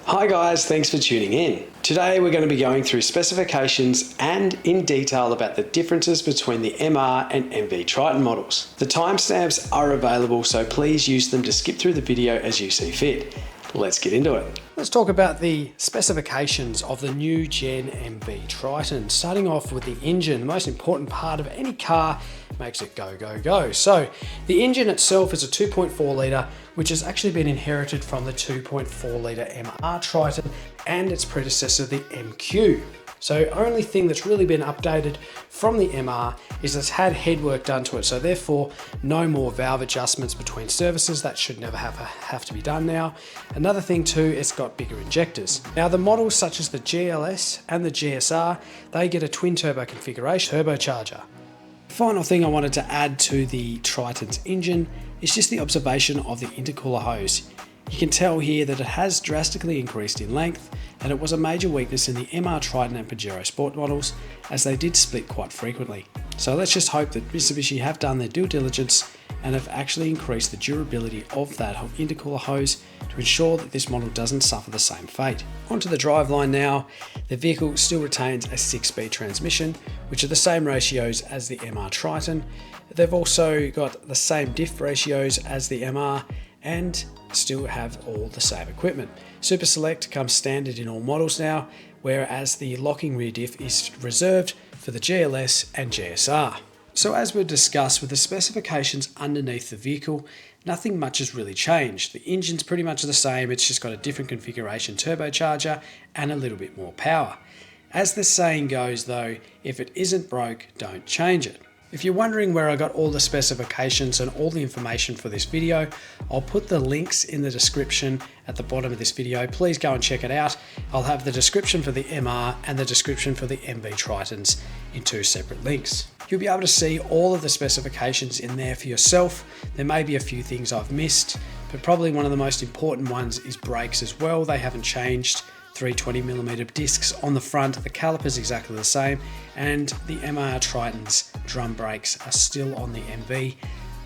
Hi guys, thanks for tuning in. Today we're going to be going through specifications and in detail about the differences between the MR and MV Triton models. The timestamps are available, so please use them to skip through the video as you see fit. Let's get into it. Let's talk about the specifications of the new Gen MV Triton. Starting off with the engine, the most important part of any car, makes it go, go, go. So the engine itself is a 2.4 litre, which has actually been inherited from the 2.4 litre MR Triton and its predecessor, the MQ. So only thing that's really been updated from the MR is it's had headwork done to it. So therefore, no more valve adjustments between services. That should never have to be done now. Another thing too, it's got bigger injectors. Now the models such as the GLS and the GSR, they get a twin turbo configuration turbocharger. Final thing I wanted to add to the Triton's engine is just the observation of the intercooler hose. You can tell here that it has drastically increased in length, and it was a major weakness in the MR Triton and Pajero Sport models, as they did split quite frequently. So let's just hope that Mitsubishi have done their due diligence and have actually increased the durability of that intercooler hose to ensure that this model doesn't suffer the same fate. Onto the driveline now. The vehicle still retains a 6-speed transmission, which are the same ratios as the MR Triton. They've also got the same diff ratios as the MR and still have all the same equipment. Super Select comes standard in all models now, whereas the locking rear diff is reserved for the GLS and GSR. So as we've discussed with the specifications underneath the vehicle, nothing much has really changed. The engine's pretty much the same, it's just got a different configuration turbocharger and a little bit more power. As the saying goes though, if it isn't broke, don't change it. If you're wondering where I got all the specifications and all the information for this video, I'll put the links in the description at the bottom of this video. Please go and check it out. I'll have the description for the MR and the description for the MV Tritons in 2 separate links. You'll be able to see all of the specifications in there for yourself. There may be a few things I've missed, but probably one of the most important ones is brakes as well. They haven't changed. 320mm discs on the front, the caliper's exactly the same, and the MR Triton's drum brakes are still on the MV.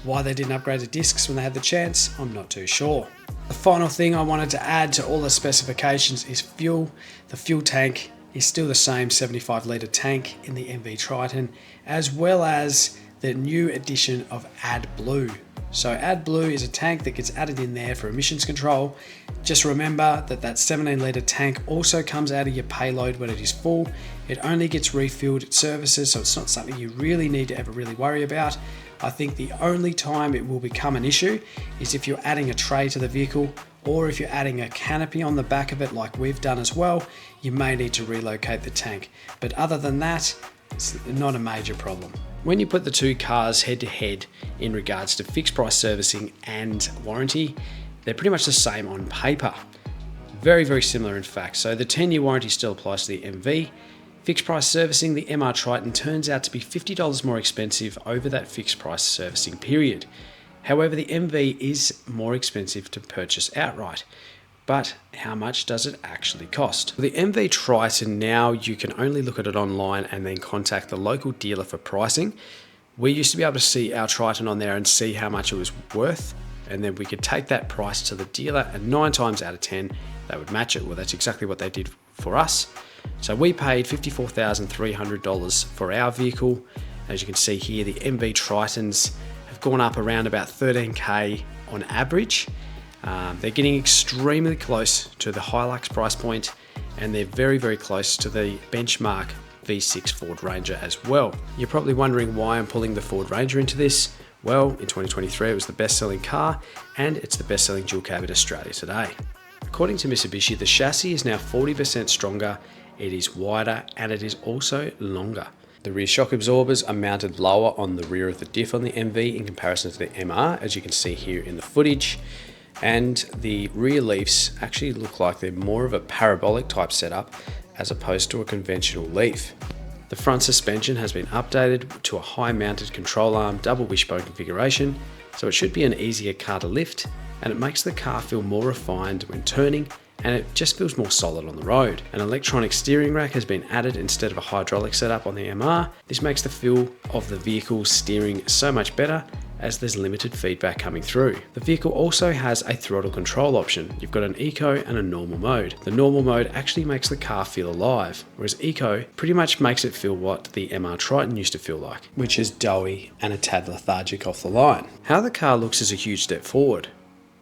Why they didn't upgrade the discs when they had the chance, I'm not too sure. The final thing I wanted to add to all the specifications is fuel. The fuel tank is still the same 75 litre tank in the MV Triton, as well as the new addition of AdBlue. So AdBlue is a tank that gets added in there for emissions control. Just remember that that 17 litre tank also comes out of your payload when it is full. It only gets refilled at services, so it's not something you really need to ever really worry about. I think the only time it will become an issue is if you're adding a tray to the vehicle, or if you're adding a canopy on the back of it like we've done as well, you may need to relocate the tank. But other than that, it's not a major problem. When you put the two cars head to head in regards to fixed price servicing and warranty, they're pretty much the same on paper. Very, very similar in fact. So the 10-year warranty still applies to the MV. Fixed price servicing, the MR Triton turns out to be $50 more expensive over that fixed price servicing period. However, the MV is more expensive to purchase outright. But how much does it actually cost? For the MV Triton now, you can only look at it online and then contact the local dealer for pricing. We used to be able to see our Triton on there and see how much it was worth, and then we could take that price to the dealer, and 9 times out of 10, they would match it. Well, that's exactly what they did for us. So we paid $54,300 for our vehicle. As you can see here, the MV Tritons have gone up around about $13K on average. They're getting extremely close to the Hilux price point, and they're very, very close to the benchmark V6 Ford Ranger as well. You're probably wondering why I'm pulling the Ford Ranger into this. Well, in 2023 it was the best-selling car, and it's the best-selling dual cab in Australia today. According to Mitsubishi, the chassis is now 40% stronger, it is wider, and it is also longer. The rear shock absorbers are mounted lower on the rear of the diff on the MV in comparison to the MR, as you can see here in the footage. And the rear leafs actually look like they're more of a parabolic type setup as opposed to a conventional leaf. The front suspension has been updated to a high mounted control arm double wishbone configuration, so it should be an easier car to lift, and it makes the car feel more refined when turning, and it just feels more solid on the road. An electronic steering rack has been added instead of a hydraulic setup on the MR. This makes the feel of the vehicle's steering so much better, as there's limited feedback coming through. The vehicle also has a throttle control option. You've got an eco and a normal mode. The normal mode actually makes the car feel alive, whereas eco pretty much makes it feel what the MR Triton used to feel like, which is doughy and a tad lethargic off the line. How the car looks is a huge step forward.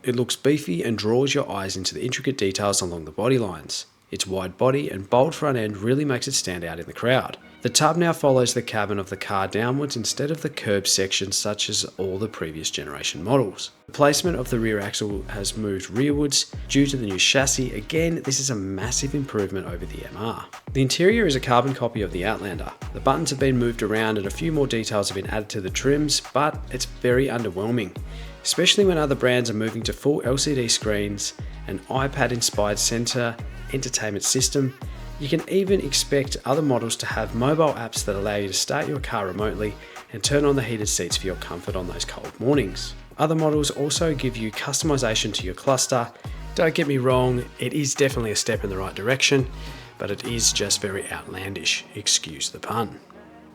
It looks beefy and draws your eyes into the intricate details along the body lines. Its wide body and bold front end really makes it stand out in the crowd. The tub now follows the cabin of the car downwards instead of the curb section such as all the previous generation models. The placement of the rear axle has moved rearwards due to the new chassis. Again, this is a massive improvement over the MR. The interior is a carbon copy of the Outlander. The buttons have been moved around and a few more details have been added to the trims, but it's very underwhelming, especially when other brands are moving to full LCD screens, an iPad-inspired center entertainment system. You can even expect other models to have mobile apps that allow you to start your car remotely and turn on the heated seats for your comfort on those cold mornings. Other models also give you customization to your cluster. Don't get me wrong, it is definitely a step in the right direction, but it is just very outlandish, excuse the pun.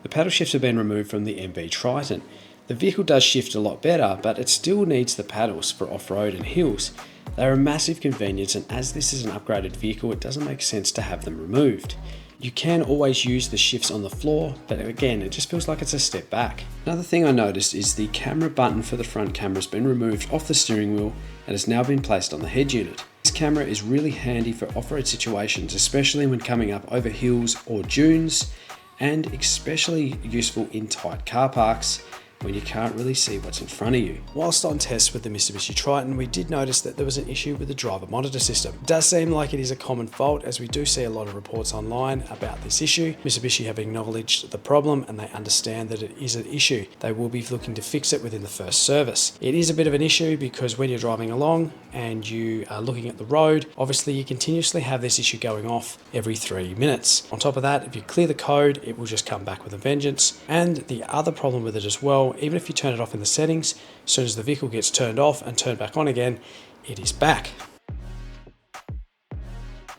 The paddle shifts have been removed from the MV Triton. The vehicle does shift a lot better, but it still needs the paddles for off-road and hills. They are a massive convenience, and as this is an upgraded vehicle, it doesn't make sense to have them removed. You can always use the shifts on the floor, but again, it just feels like it's a step back. Another thing I noticed is the camera button for the front camera has been removed off the steering wheel and has now been placed on the head unit. This camera is really handy for off-road situations, especially when coming up over hills or dunes, and especially useful in tight car parks when you can't really see what's in front of you. Whilst on tests with the Mitsubishi Triton, we did notice that there was an issue with the driver monitor system. It does seem like it is a common fault, as we do see a lot of reports online about this issue. Mitsubishi have acknowledged the problem and they understand that it is an issue. They will be looking to fix it within the first service. It is a bit of an issue because when you're driving along and you are looking at the road, obviously you continuously have this issue going off every 3 minutes. On top of that, if you clear the code, it will just come back with a vengeance. And the other problem with it as well, even if you turn it off in the settings, as soon as the vehicle gets turned off and turned back on again, it is back.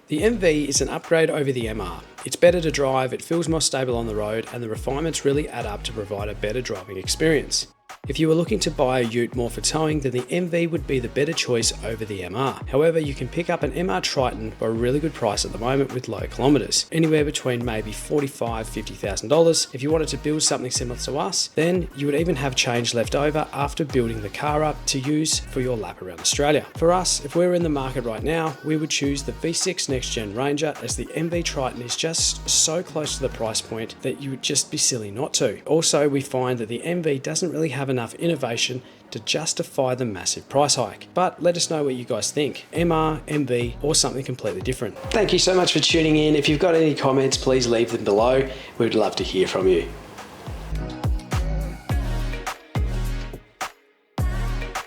The MV is an upgrade over the MR. It's better to drive, it feels more stable on the road, and the refinements really add up to provide a better driving experience. If you were looking to buy a ute more for towing, then the MV would be the better choice over the MR. However, you can pick up an MR Triton for a really good price at the moment with low kilometers, anywhere between maybe $45,000–$50,000. If you wanted to build something similar to us, then you would even have change left over after building the car up to use for your lap around Australia. For us, if we were in the market right now, we would choose the V6 Next Gen Ranger, as the MV Triton is just so close to the price point that you would just be silly not to. Also, we find that the MV doesn't really have enough innovation to justify the massive price hike. But let us know what you guys think. MR, MV, or something completely different. Thank you so much for tuning in. If you've got any comments, please leave them below. We'd love to hear from you.